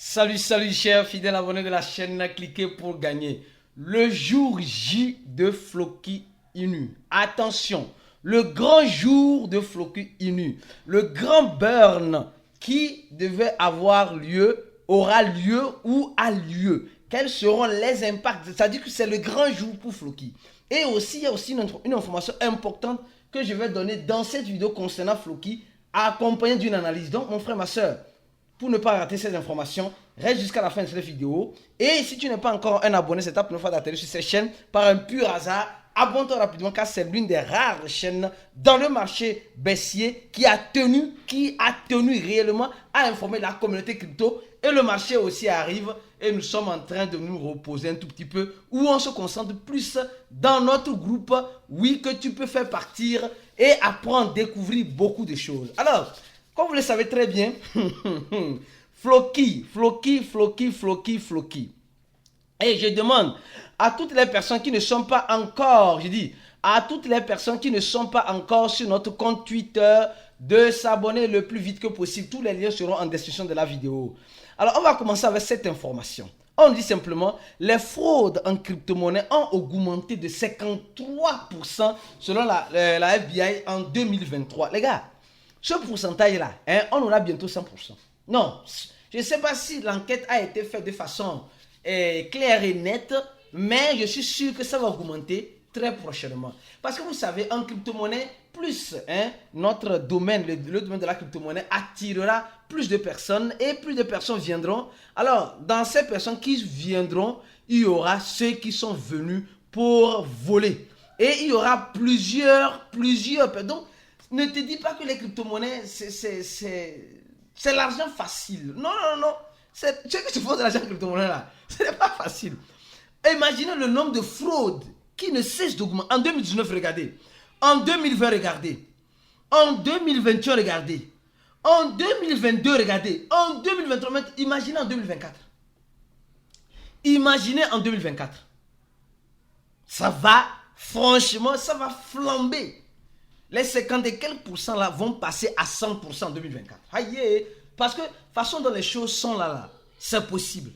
Salut chers fidèles abonnés de la chaîne, cliquez pour gagner. Le jour J de Floki Inu. Attention, le grand jour de Floki Inu. Le grand burn qui devait avoir lieu, aura lieu ou a lieu. Quels seront les impacts? C'est-à-dire que c'est le grand jour pour Floki. Et aussi, il y a aussi une information importante que je vais donner dans cette vidéo concernant Floki, accompagnée d'une analyse. Donc, mon frère, ma soeur, pour ne pas rater ces informations, reste jusqu'à la fin de cette vidéo. Et si tu n'es pas encore un abonné, c'est ta première fois d'atterrir sur cette chaîne, par un pur hasard, abonne-toi rapidement car c'est l'une des rares chaînes dans le marché baissier qui a tenu réellement à informer la communauté crypto. Et le marché aussi arrive et nous sommes en train de nous reposer un tout petit peu où on se concentre plus dans notre groupe. Oui, que tu peux faire partir et apprendre, découvrir beaucoup de choses. Alors, comme vous le savez très bien, Floki. Et je demande à toutes les personnes qui ne sont pas encore, à toutes les personnes qui ne sont pas encore sur notre compte Twitter, de s'abonner le plus vite que possible. Tous les liens seront en description de la vidéo. Alors, on va commencer avec cette information. On dit simplement, les fraudes en crypto-monnaie ont augmenté de 53% selon la FBI en 2023. Les gars, ce pourcentage-là, on aura bientôt 100%. Non, je ne sais pas si l'enquête a été faite de façon claire et nette, mais je suis sûr que ça va augmenter très prochainement. Parce que vous savez, en crypto-monnaie, plus notre domaine, le domaine de la crypto-monnaie attirera plus de personnes et plus de personnes viendront. Alors, dans ces personnes qui viendront, il y aura ceux qui sont venus pour voler. Et il y aura plusieurs. Donc, ne te dis pas que les crypto-monnaies, c'est l'argent facile. Non. Ceux qui se font de l'argent crypto-monnaie là, ce n'est pas facile. Imaginez le nombre de fraudes qui ne cessent d'augmenter. En 2019, regardez. En 2020, regardez. En 2021, regardez. En 2022, regardez. En 2023, imaginez en 2024. Imaginez en 2024. Ça va, franchement, ça va flamber. Les 50 et quelques pourcents là vont passer à 100% en 2024. Aïe, parce que façon dont les choses sont là, c'est possible.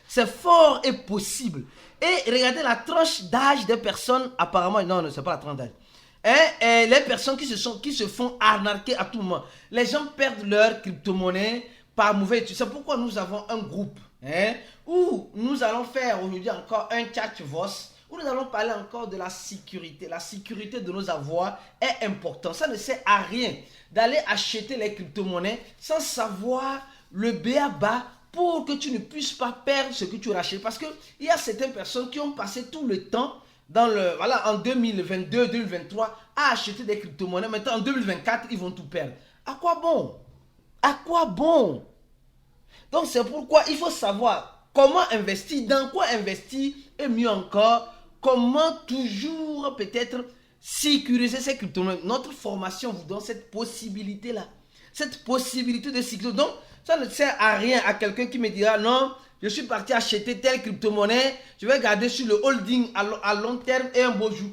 C'est fort et possible. Et regardez la tranche d'âge des personnes, apparemment, non, c'est pas la tranche d'âge. Et les personnes qui se font arnaquer à tout moment. Les gens perdent leur crypto-monnaie par mauvais études. C'est pourquoi nous avons un groupe où nous allons faire aujourd'hui encore un chat voice où nous allons parler encore de la sécurité. La sécurité de nos avoirs est importante. Ça ne sert à rien d'aller acheter les crypto-monnaies sans savoir le b.a.-ba pour que tu ne puisses pas perdre ce que tu rachètes. Parce qu'il y a certaines personnes qui ont passé tout le temps en 2022, 2023 à acheter des crypto-monnaies. Maintenant, en 2024, ils vont tout perdre. À quoi bon? À quoi bon? Donc, c'est pourquoi il faut savoir comment investir, dans quoi investir et mieux encore, comment toujours peut-être sécuriser ces crypto-monnaies. Notre formation vous donne cette possibilité-là. Cette possibilité de sécuriser. Donc, ça ne sert à rien à quelqu'un qui me dira non, je suis parti acheter telle crypto-monnaie, je vais garder sur le holding à long terme et un beau jour,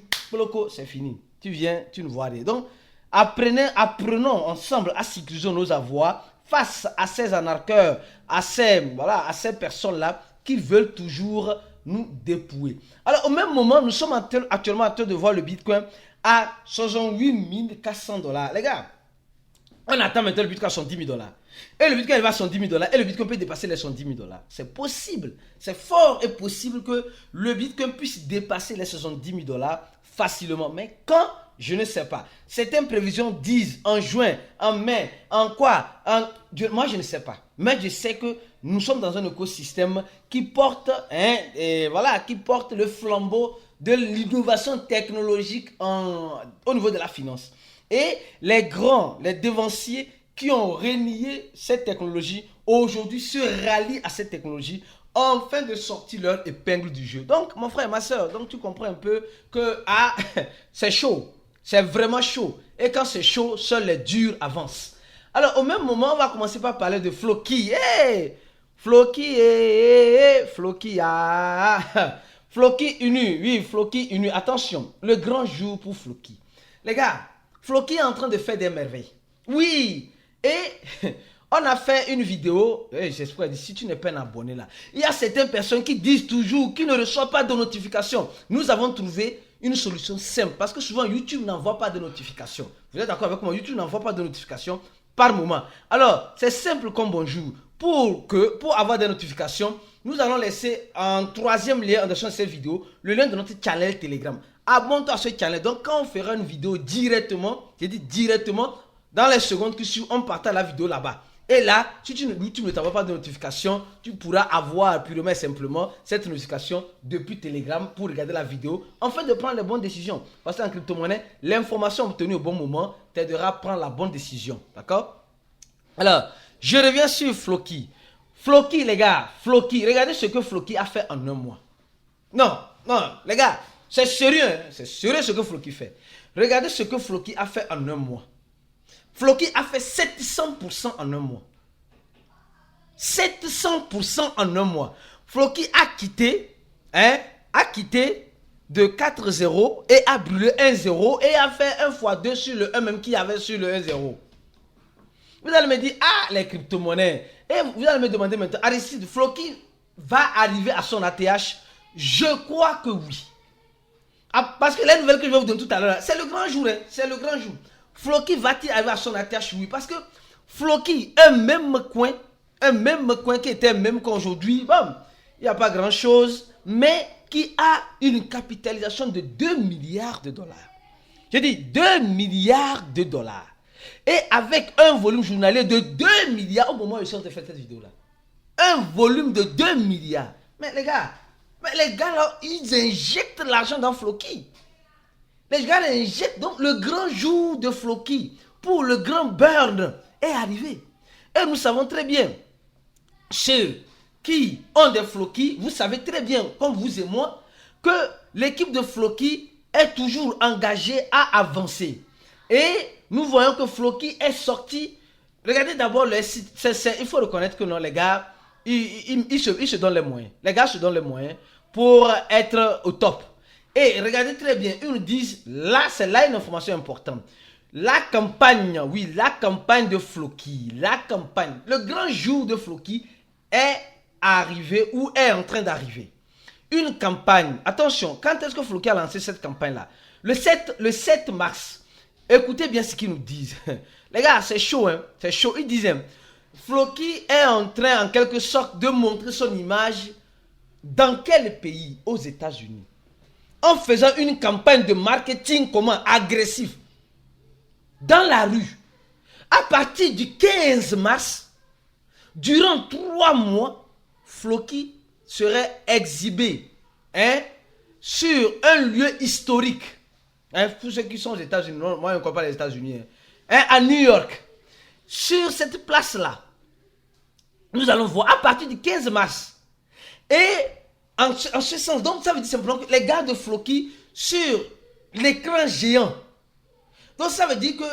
c'est fini. Tu viens, tu ne vois rien. Donc, apprenons ensemble à sécuriser nos avoirs face à ces arnaqueurs, à ces personnes-là qui veulent toujours nous dépouiller. Alors, au même moment, nous sommes actuellement en train de voir le Bitcoin à 68 400 $. Les gars, on attend maintenant le Bitcoin à 70 000 $. Et le Bitcoin va à 70 000 $. Et le Bitcoin peut dépasser les 70 000 $. C'est possible. C'est fort et possible que le Bitcoin puisse dépasser les 70 000 $ facilement. Mais quand? Je ne sais pas. Certaines prévisions disent en juin, en mai, en quoi? Moi, je ne sais pas. Mais je sais que nous sommes dans un écosystème qui porte, qui porte le flambeau de l'innovation technologique au niveau de la finance. Et les grands, les devanciers qui ont renié cette technologie, aujourd'hui se rallient à cette technologie afin de sortir leur épingle du jeu. Donc, mon frère, ma soeur, donc tu comprends un peu que c'est chaud. C'est vraiment chaud. Et quand c'est chaud, seuls les durs avancent. Alors, au même moment, on va commencer par parler de Floki. Floki, Floki, Floki Inu. Oui, Floki Inu. Attention, le grand jour pour Floki. Les gars, Floki est en train de faire des merveilles. Oui. Et On a fait une vidéo, j'espère, si tu n'es pas un abonné là, il y a certaines personnes qui disent toujours qu'ils ne reçoivent pas de notification. Nous avons trouvé une solution simple, parce que souvent YouTube n'envoie pas de notification. Vous êtes d'accord avec moi? YouTube n'envoie pas de notification par moment. Alors, c'est simple comme bonjour. Pour avoir des notifications, nous allons laisser en 3e lien en dessous de cette vidéo le lien de notre channel Telegram. Abonne-toi à ce channel. Donc, quand on fera une vidéo directement, j'ai dit directement, dans les secondes qui suivent, on partage la vidéo là-bas. Et là, si YouTube ne t'envoie pas de notification, tu pourras avoir purement et simplement cette notification depuis Telegram pour regarder la vidéo, afin de prendre les bonnes décisions. Parce qu'en crypto-monnaie, l'information obtenue au bon moment t'aidera à prendre la bonne décision. D'accord? Alors, je reviens sur Floki. Floki, les gars, Floki, regardez ce que Floki a fait en un mois. Non, les gars, c'est sérieux, hein? C'est sérieux ce que Floki fait. Regardez ce que Floki a fait en un mois. Floki a fait 700% en un mois. 700% en un mois. Floki a quitté de 4-0 et a brûlé 1-0 et a fait 1 x 2 sur le 1 même qu'il y avait sur le 1-0. Vous allez me dire, les crypto-monnaies. Et vous allez me demander maintenant, Aristide, Floki va arriver à son ATH? Je crois que oui. Parce que la nouvelle que je vais vous donner tout à l'heure, c'est le grand jour. C'est le grand jour. Floki va-t-il arriver à son ATH? Oui, parce que Floki, un même coin qui était même qu'aujourd'hui, bon, il n'y a pas grand-chose, mais qui a une capitalisation de 2 milliards de dollars. Je dis 2 milliards de dollars. Et avec un volume journalier de 2 milliards, au moment où je suis en train de faire cette vidéo-là. Un volume de 2 milliards. Mais les gars là, ils injectent l'argent dans Floki. Les gars injectent, donc le grand jour de Floki pour le grand burn est arrivé. Et nous savons très bien, ceux qui ont des Floki, vous savez très bien, comme vous et moi, que l'équipe de Floki est toujours engagée à avancer. Et nous voyons que Floki est sorti. Regardez d'abord le site. Il faut reconnaître que non, les gars, ils se donnent les moyens. Les gars se donnent les moyens pour être au top. Et regardez très bien, ils nous disent, là, c'est là une information importante. La campagne, oui, la campagne de Floki, le grand jour de Floki est arrivé ou est en train d'arriver. Une campagne, attention, quand est-ce que Floki a lancé cette campagne-là? Le 7 mars. Écoutez bien ce qu'ils nous disent. Les gars, c'est chaud, hein? C'est chaud. Ils disaient, Floki est en train, en quelque sorte, de montrer son image dans quel pays? Aux États-Unis. En faisant une campagne de marketing agressif dans la rue. À partir du 15 mars, durant 3 mois, Floki serait exhibé sur un lieu historique. Pour ceux qui sont aux États-Unis, moi je ne connais pas les États-Unis. À New York. Sur cette place-là, nous allons voir à partir du 15 mars. Et en ce sens, donc ça veut dire simplement que les gars de Floki sur l'écran géant. Donc ça veut dire que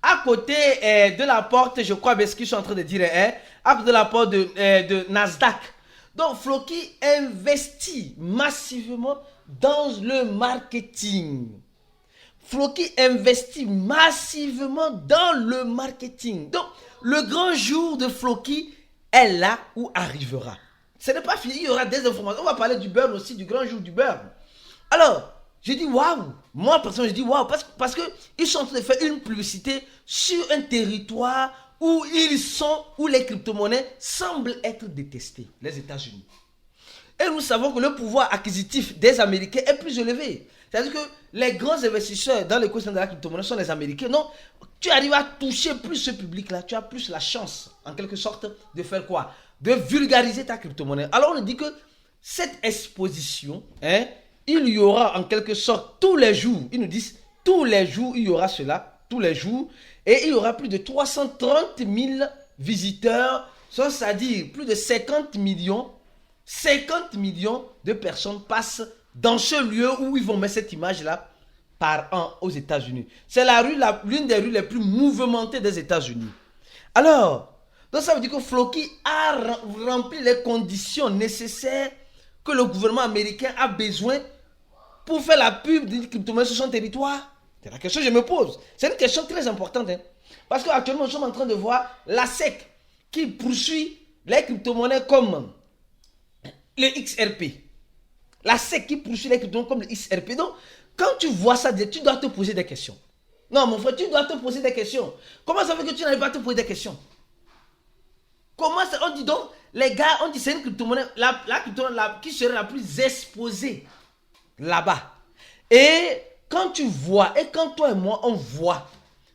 à côté de la porte, je crois bien ce qu'ils sont en train de dire, à côté de la porte de Nasdaq. Donc Floki investit massivement dans le marketing. Floki investit massivement dans le marketing. Donc le grand jour de Floki est là où arrivera. Ce n'est pas fini, il y aura des informations. On va parler du burn aussi, du grand jour du burn. Alors, je dis waouh. Moi, personnellement, je dis waouh. Parce qu'ils sont en train de faire une publicité sur un territoire où où les crypto-monnaies semblent être détestées, les États-Unis. Et nous savons que le pouvoir acquisitif des Américains est plus élevé. C'est-à-dire que les grands investisseurs dans l'écosystème de la crypto-monnaie sont les Américains. Donc, tu arrives à toucher plus ce public-là, tu as plus la chance, en quelque sorte, de faire quoi? De vulgariser ta crypto-monnaie. Alors, on dit que cette exposition, il y aura en quelque sorte tous les jours, ils nous disent, tous les jours, il y aura cela, tous les jours, et il y aura plus de 330 000 visiteurs, c'est-à-dire plus de 50 millions de personnes passent dans ce lieu où ils vont mettre cette image-là par an aux États-Unis. C'est l'une des rues les plus mouvementées des États-Unis. Alors, donc ça veut dire que Floki a rempli les conditions nécessaires que le gouvernement américain a besoin pour faire la pub d'une crypto-monnaie sur son territoire. C'est la question que je me pose. C'est une question très importante. Parce qu'actuellement, nous sommes en train de voir la SEC qui poursuit les crypto-monnaies comme le XRP. La SEC qui poursuit les crypto-monnaies comme le XRP. Donc, quand tu vois ça, tu dois te poser des questions. Non, mon frère, tu dois te poser des questions. Comment ça fait que tu n'arrives pas à te poser des questions? Comment ça? On dit donc, les gars, on dit c'est une crypto-monnaie, la crypto-monnaie qui serait la plus exposée là-bas. Et quand tu vois, et quand toi et moi, on voit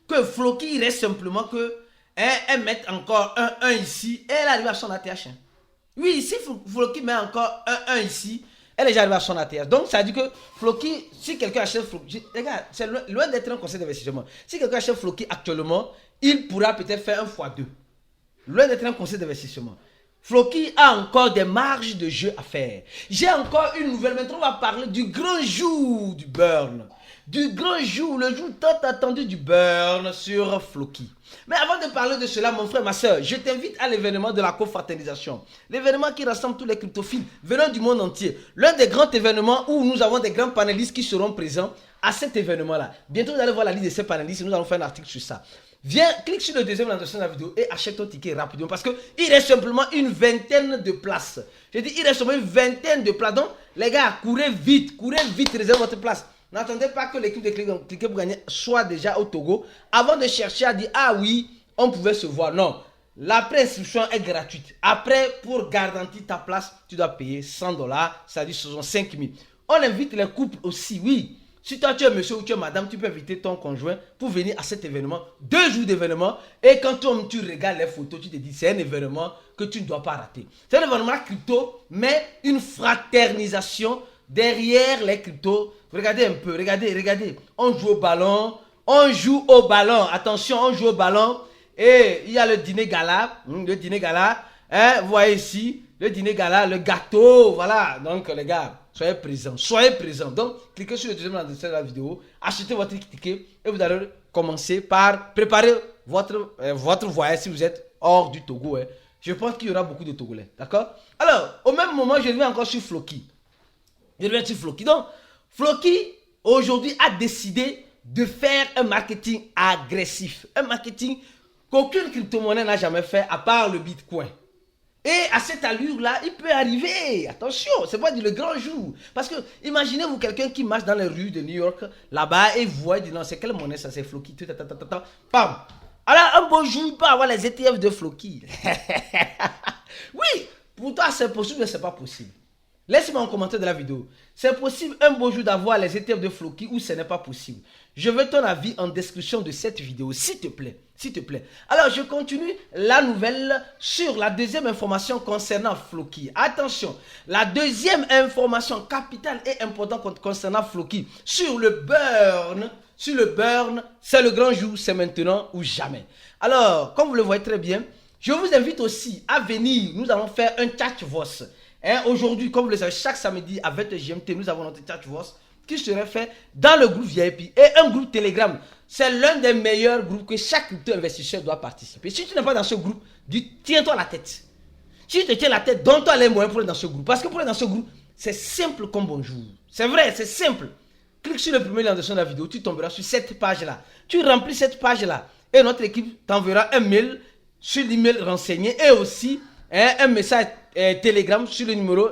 que Floki, il reste simplement que elle met encore un 1 ici, et elle arrive à son ATH. Oui, ici, Floki met encore un 1 ici, elle est déjà arrivée à son ATH. Donc, ça dit que Floki, si quelqu'un achète Floki, regarde, c'est loin d'être un conseil d'investissement. Si quelqu'un achète Floki actuellement, il pourra peut-être faire un x2. Loin d'être un conseil d'investissement. Floki a encore des marges de jeu à faire. J'ai encore une nouvelle. Maintenant, on va parler du grand jour du burn. Du grand jour, le jour tant attendu du burn sur Floki. Mais avant de parler de cela, mon frère, ma soeur, je t'invite à l'événement de la confraternisation. L'événement qui rassemble tous les cryptophiles venant du monde entier. L'un des grands événements où nous avons des grands panélistes qui seront présents à cet événement-là. Bientôt, vous allez voir la liste de ces panélistes et nous allons faire un article sur ça. Viens, clique sur le deuxième lien de la vidéo et achète ton ticket rapidement parce qu'il reste simplement une vingtaine de places. Je dis, il reste simplement une vingtaine de places. Donc, les gars, courez vite, réservez votre place. N'attendez pas que l'équipe de Cliquez pour gagner soit déjà au Togo avant de chercher à dire, ah oui, on pouvait se voir. Non, la préinscription est gratuite. Après, pour garantir ta place, tu dois payer $100, c'est-à-dire 65 000. On invite les couples aussi, oui. Si toi tu es monsieur ou tu es madame, tu peux inviter ton conjoint pour venir à cet événement. 2 jours d'événement. Et quand tu regardes les photos, tu te dis c'est un événement que tu ne dois pas rater. C'est un événement crypto, mais une fraternisation derrière les cryptos. Regardez un peu, regardez. On joue au ballon. Attention, on joue au ballon. Et il y a le dîner gala. Vous voyez ici, le dîner gala, le gâteau. Voilà, donc les gars. Soyez présents. Donc, cliquez sur le deuxième lien de la vidéo, achetez votre ticket et vous allez commencer par préparer votre voyage si vous êtes hors du Togo. Je pense qu'il y aura beaucoup de Togolais. D'accord? Alors, au même moment, je reviens encore sur Floki. Donc, Floki, aujourd'hui, a décidé de faire un marketing agressif. Un marketing qu'aucune crypto-monnaie n'a jamais fait à part le Bitcoin. Et à cette allure-là, il peut arriver. Attention, c'est pas du le grand jour. Parce que, imaginez-vous quelqu'un qui marche dans les rues de New York, là-bas, et voit, il dit non, c'est quelle monnaie ça, c'est Floki. Pam. Alors, un beau jour, il peut avoir les ETF de Floki. Oui, pour toi, c'est possible, mais c'est pas possible. Laisse-moi un commentaire de la vidéo. C'est possible un beau jour d'avoir les ETF de Floki ou ce n'est pas possible. Je veux ton avis en description de cette vidéo, s'il te plaît. Alors, je continue la nouvelle sur la deuxième information concernant Floki. Attention, la deuxième information capitale et importante concernant Floki sur le burn, c'est le grand jour, c'est maintenant ou jamais. Alors, comme vous le voyez très bien, je vous invite aussi à venir. Nous allons faire un chat voice. Aujourd'hui, comme vous le savez, chaque samedi à 20h GMT, nous avons notre chat voice qui serait fait dans le groupe VIP et un groupe Telegram. C'est l'un des meilleurs groupes que chaque crypto-investisseur doit participer. Si tu n'es pas dans ce groupe, tiens-toi la tête. Si tu te tiens la tête, donne-toi les moyens pour être dans ce groupe. Parce que pour être dans ce groupe, c'est simple comme bonjour. C'est vrai, c'est simple. Clique sur le premier lien de la vidéo, tu tomberas sur cette page-là. Tu remplis cette page-là et notre équipe t'enverra un mail sur l'email renseigné et aussi un message Telegram sur le numéro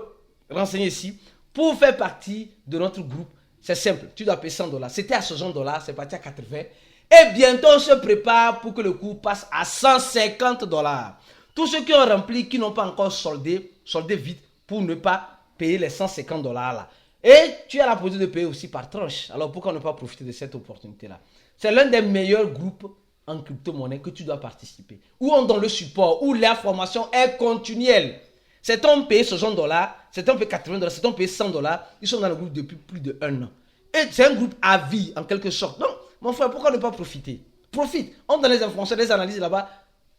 renseigné ici pour faire partie de notre groupe. C'est simple, tu dois payer $100. C'était à $60, c'est parti à 80. Et bientôt, on se prépare pour que le cours passe à $150. Tous ceux qui ont rempli, qui n'ont pas encore soldé vite pour ne pas payer les $150 là. Et tu as la possibilité de payer aussi par tranche. Alors pourquoi ne pas profiter de cette opportunité-là? C'est l'un des meilleurs groupes en crypto-monnaie que tu dois participer. Où on donne le support, où la formation est continuelle. C'est on paye $60, c'est on paye $80, c'est on paye $100. Ils sont dans le groupe depuis plus d'1 an. Et c'est un groupe à vie, en quelque sorte. Donc, mon frère, pourquoi ne pas profiter? Profite. On donne les informations, les analyses là-bas,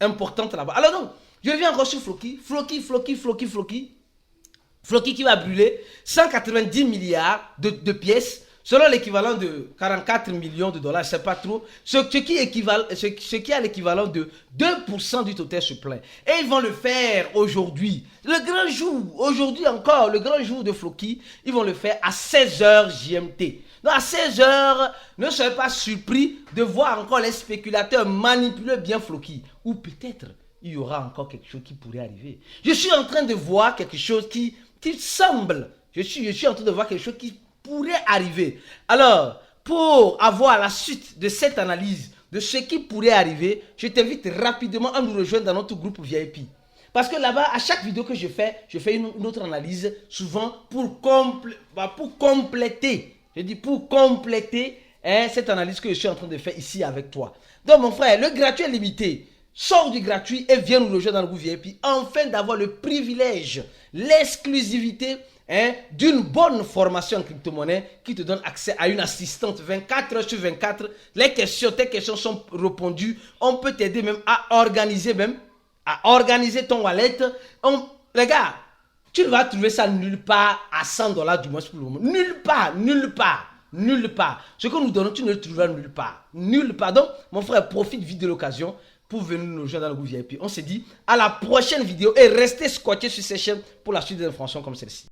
importantes là-bas. Alors donc, je viens encore sur Floki. Floki qui va brûler 190 milliards de pièces, selon l'équivalent de 44 millions de dollars, je ne sais pas trop, ce qui a l'équivalent de 2% du total supply. Et ils vont le faire aujourd'hui. Le grand jour, aujourd'hui encore, le grand jour de Floki, ils vont le faire à 16h GMT. Donc à 16 heures, ne soyez pas surpris de voir encore les spéculateurs manipuler bien Floki. Ou peut-être, il y aura encore quelque chose qui pourrait arriver. Je suis en train de voir quelque chose qui semble. Je suis en train de voir quelque chose qui pourrait arriver. Alors, pour avoir la suite de cette analyse, de ce qui pourrait arriver, je t'invite rapidement à nous rejoindre dans notre groupe VIP. Parce que là-bas, à chaque vidéo que je fais une autre analyse, souvent pour compléter. Je dis pour compléter cette analyse que je suis en train de faire ici avec toi. Donc mon frère, le gratuit est limité. Sors du gratuit et viens nous rejoindre dans le groupe VIP afin d'avoir le privilège, l'exclusivité d'une bonne formation en crypto-monnaie qui te donne accès à une assistante 24 heures sur 24. Tes questions sont répondues. On peut t'aider même à organiser ton wallet. Les gars, tu ne vas trouver ça nulle part à $100 du moins pour le moment. Nulle part. Ce que nous donnons, tu ne le trouveras nulle part. Donc, mon frère, profite vite de l'occasion pour venir nous rejoindre dans le groupe VIP. On se dit à la prochaine vidéo et restez scotchés sur ces chaînes pour la suite des informations comme celle-ci.